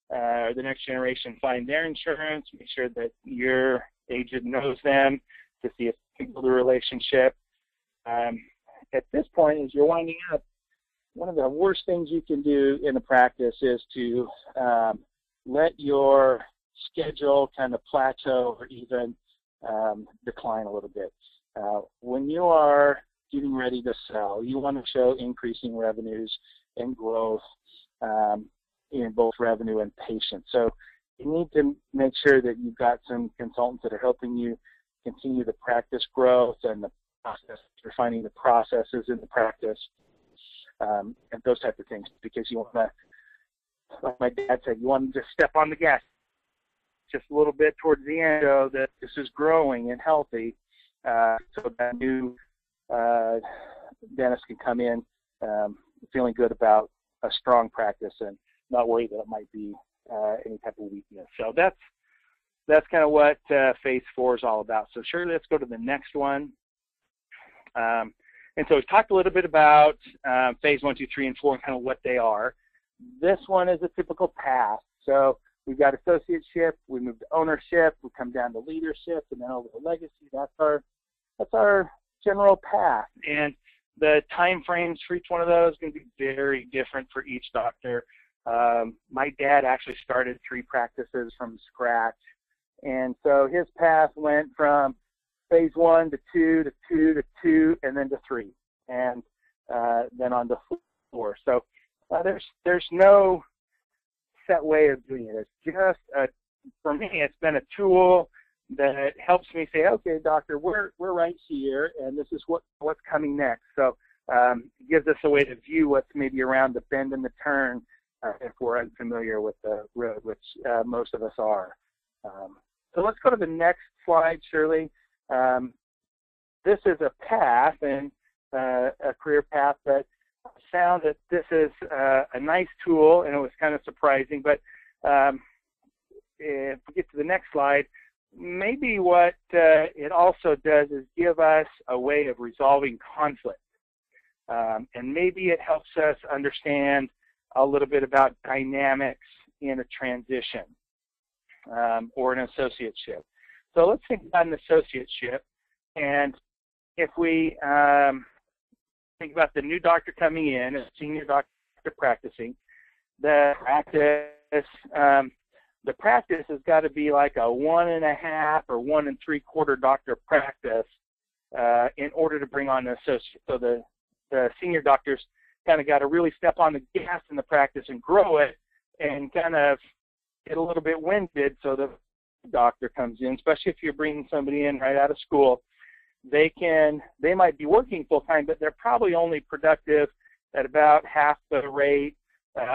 or the next generation find their insurance, make sure that your agent knows them to see if you can build a relationship. At this point, as you're winding up, one of the worst things you can do in a practice is to let your schedule kind of plateau or even decline a little bit. When you are getting ready to sell, you want to show increasing revenues and growth in both revenue and patients. So you need to make sure that you've got some consultants that are helping you continue the practice growth and the process, refining the processes in the practice, and those type of things, because you want to, like my dad said, you want to just step on the gas just a little bit towards the end so that this is growing and healthy, so that new dentist can come in feeling good about a strong practice and not worried that it might be any type of weakness. So that's kind of what phase 4 is all about. So sure, let's go to the next one. And so we've talked a little bit about phase 1, 2, 3, and 4 and kind of what they are. This one is a typical path. So we've got associateship, we move to ownership, we come down to leadership, and then over to legacy. That's our general path. And the time frames for each one of those are going to be very different for each doctor. My dad actually started 3 practices from scratch. And so his path went from phase 1 to 2 to 2 to 2 and then to 3, and then on to 4. So there's no set way of doing it. It's just for me, it's been a tool that helps me say, okay, doctor, we're right here, and this is what's coming next. So it gives us a way to view what's maybe around the bend and the turn if we're unfamiliar with the road, which most of us are. So let's go to the next slide, Shirley. This is a path and a career path, but I found that this is a nice tool, and it was kind of surprising. But if we get to the next slide, maybe what it also does is give us a way of resolving conflict. And maybe it helps us understand a little bit about dynamics in a transition or an associateship. So let's think about an associateship. And if we think about the new doctor coming in, a senior doctor practicing, the practice has got to be like a 1.5 or 1 3/4 doctor practice in order to bring on an associate. So the senior doctors kind of got to really step on the gas in the practice and grow it, and kind of get a little bit winded. So the doctor comes in, especially if you're bringing somebody in right out of school, they might be working full time, but they're probably only productive at about half the rate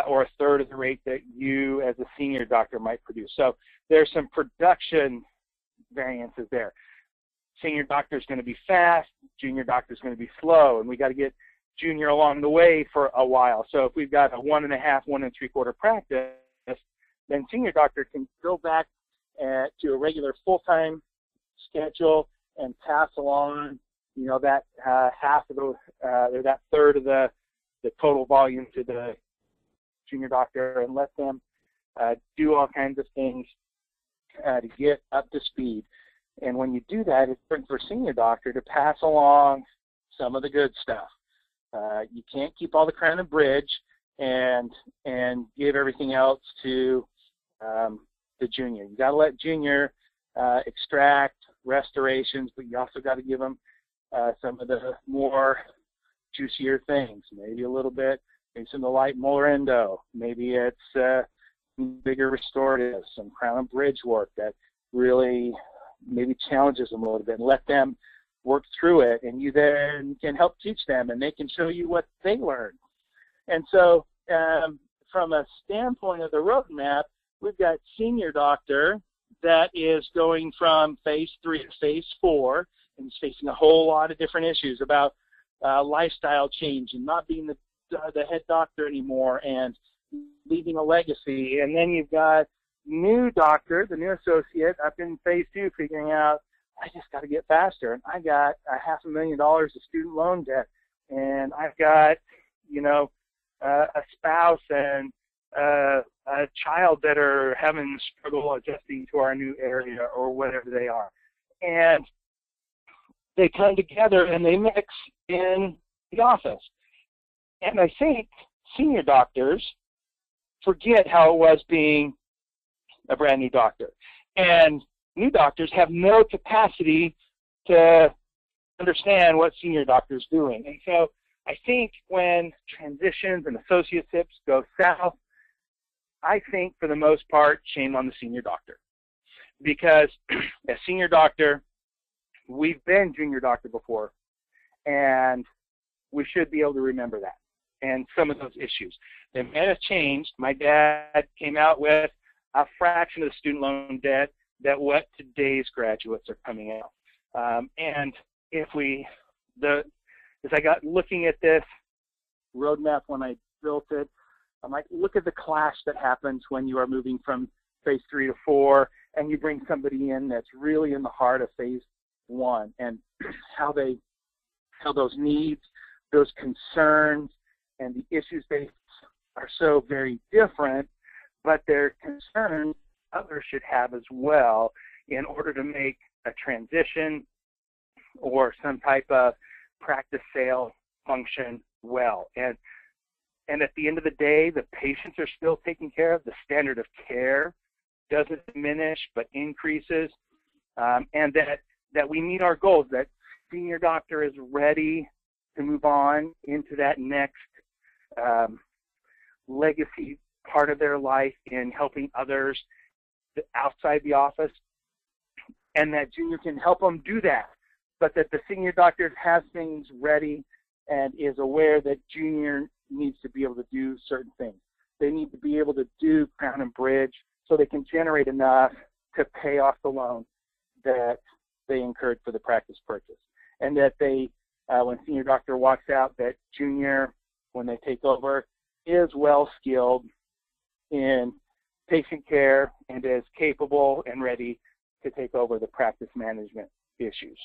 or 1/3 of the rate that you as a senior doctor might produce. So there's some production variances there. Senior doctor is going to be fast, junior doctor is going to be slow, and we got to get junior along the way for a while. So if we've got a 1.5, 1 3/4 practice, then senior doctor can go back to a regular full-time schedule and pass along, you know, that half of the or that 1/3 of the total volume to the junior doctor, and let them do all kinds of things to get up to speed. And when you do that, it's important for a senior doctor to pass along some of the good stuff. You can't keep all the crown and bridge and give everything else to the junior. You got to let junior extract restorations, but you also got to give them some of the more juicier things. Maybe a little bit, maybe some of the light molar endo. Maybe it's bigger restorative, some crown and bridge work that really maybe challenges them a little bit and let them work through it, and you then can help teach them and they can show you what they learned. And so from a standpoint of the roadmap, we've got senior doctor that is going from phase 3 to phase 4 and is facing a whole lot of different issues about lifestyle change and not being the head doctor anymore and leaving a legacy. And then you've got new doctor, the new associate, up in phase 2 figuring out, I just got to get faster. And I got $500,000 of student loan debt. And I've got, a spouse and a child that are having struggle adjusting to our new area or whatever they are. And they come together and they mix in the office. And I think senior doctors forget how it was being a brand new doctor. And new doctors have no capacity to understand what senior doctor's doing. And so I think when transitions and associateships go south, I think for the most part, shame on the senior doctor. Because as senior doctor, we've been junior doctor before, and we should be able to remember that and some of those issues. They may have changed. My dad came out with a fraction of the student loan debt that what today's graduates are coming out. And as I got looking at this roadmap when I built it, I'm like, look at the clash that happens when you are moving from phase 3 to 4 and you bring somebody in that's really in the heart of phase 1 and how those needs, those concerns, and the issues they are so very different, but their concerns others should have as well in order to make a transition or some type of practice sale function well. And at the end of the day, the patients are still taken care of. The standard of care doesn't diminish but increases, and that we meet our goals, that senior doctor is ready to move on into that next legacy part of their life in helping others outside the office, and that junior can help them do that, but that the senior doctor has things ready and is aware that junior needs to be able to do certain things. They need to be able to do crown and bridge so they can generate enough to pay off the loan that they incurred for the practice purchase. And that they, when senior doctor walks out, that junior, when they take over, is well skilled in patient care and is capable and ready to take over the practice management issues.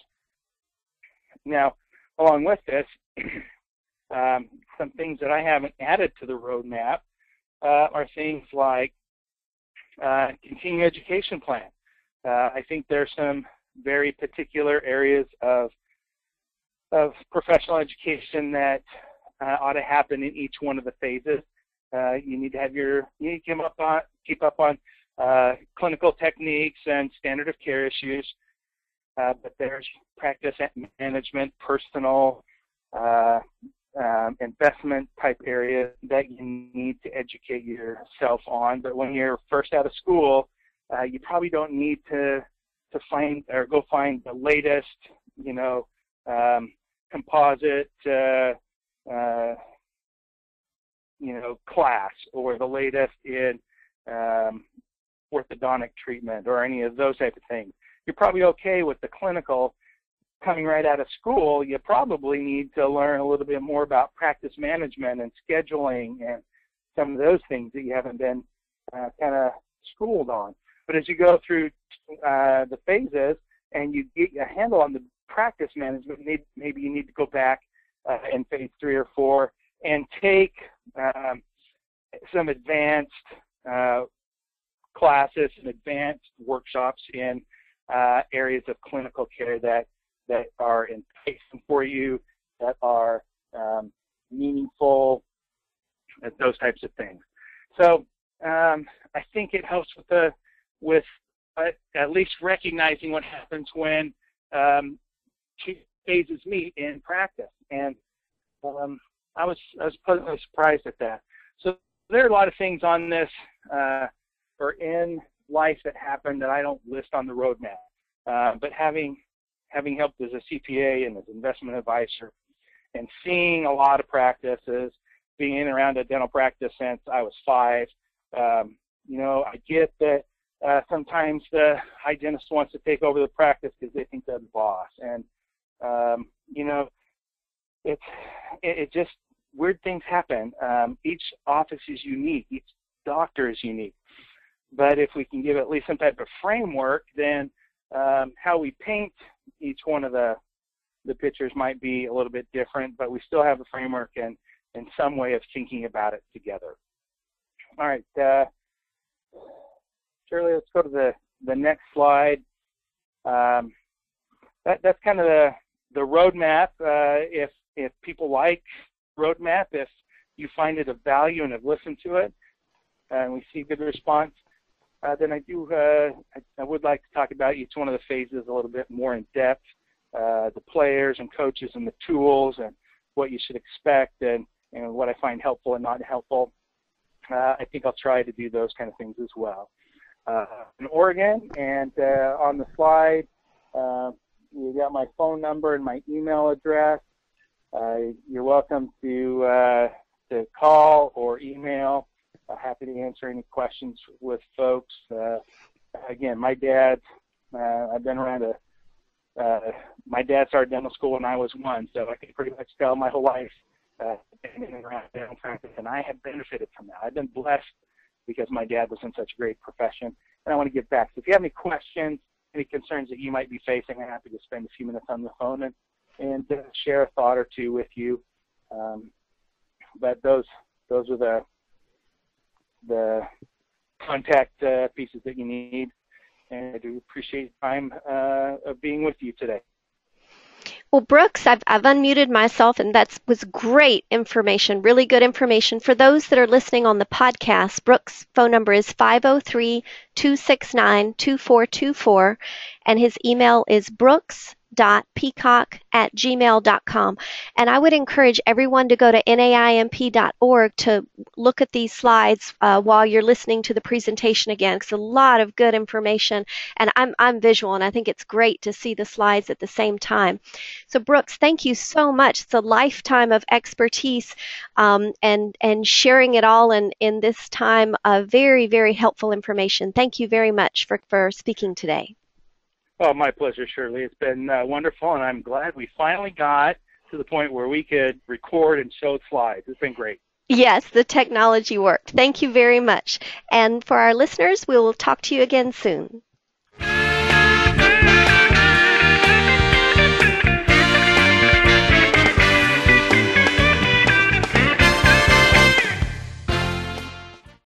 Now, along with this, some things that I haven't added to the roadmap are things like continuing education plan. I think there's some very particular areas of professional education that ought to happen in each one of the phases. You need to keep up on clinical techniques and standard of care issues, but there's practice management, personal investment type areas that you need to educate yourself on. But when you're first out of school, you probably don't need to go find the latest, composite, class or the latest in orthodontic treatment or any of those type of things. You're probably okay with the clinical. Coming right out of school, you probably need to learn a little bit more about practice management and scheduling and some of those things that you haven't been kind of schooled on. But as you go through the phases and you get a handle on the practice management, maybe you need to go back in phase 3 or 4 and take some advanced classes and advanced workshops in areas of clinical care that are enticing for you, that are meaningful, those types of things. So I think it helps with at least recognizing what happens when two phases meet in practice. And I was pleasantly surprised at that. So there are a lot of things on this or in life that happen that I don't list on the roadmap. But having helped as a CPA and as an investment advisor and seeing a lot of practices, being in and around a dental practice since I was 5, I get that sometimes the hygienist wants to take over the practice because they think they're the boss. And, it just, weird things happen. Each office is unique. Each doctor is unique. But if we can give at least some type of framework, then how we paint each one of the pictures might be a little bit different, but we still have a framework and some way of thinking about it together. All right, Shirley, let's go to the next slide. That's kind of the roadmap. If people like roadmap, if you find it of value and have listened to it, and we see good response, then I would like to talk about each one of the phases a little bit more in depth, the players and coaches and the tools and what you should expect and what I find helpful and not helpful. I think I'll try to do those kind of things as well. In Oregon, and on the slide, you got my phone number and my email address. You're welcome to call or email. Happy to answer any questions with folks. Again, my dad, I've been around my dad started dental school when I was 1, so I can pretty much tell my whole life been in and around dental practice, and I have benefited from that. I've been blessed because my dad was in such a great profession, and I want to give back. So if you have any questions, any concerns that you might be facing, I'm happy to spend a few minutes on the phone and share a thought or two with you. But those are the contact pieces that you need, and I do appreciate the time of being with you today. Well, Brooks, I've unmuted myself, and that was great information, really good information. For those that are listening on the podcast, Brooks' phone number is 503-269-2424, and his email is brooks.peacock@gmail.com. And I would encourage everyone to go to naimp.org to look at these slides while you're listening to the presentation again, because a lot of good information, and I'm visual, and I think it's great to see the slides at the same time. So Brooks, thank you so much. It's a lifetime of expertise and sharing it all in this time of very, very helpful information. Thank you very much for speaking today. Oh, my pleasure, Shirley. It's been wonderful, and I'm glad we finally got to the point where we could record and show slides. It's been great. Yes, the technology worked. Thank you very much. And for our listeners, we will talk to you again soon.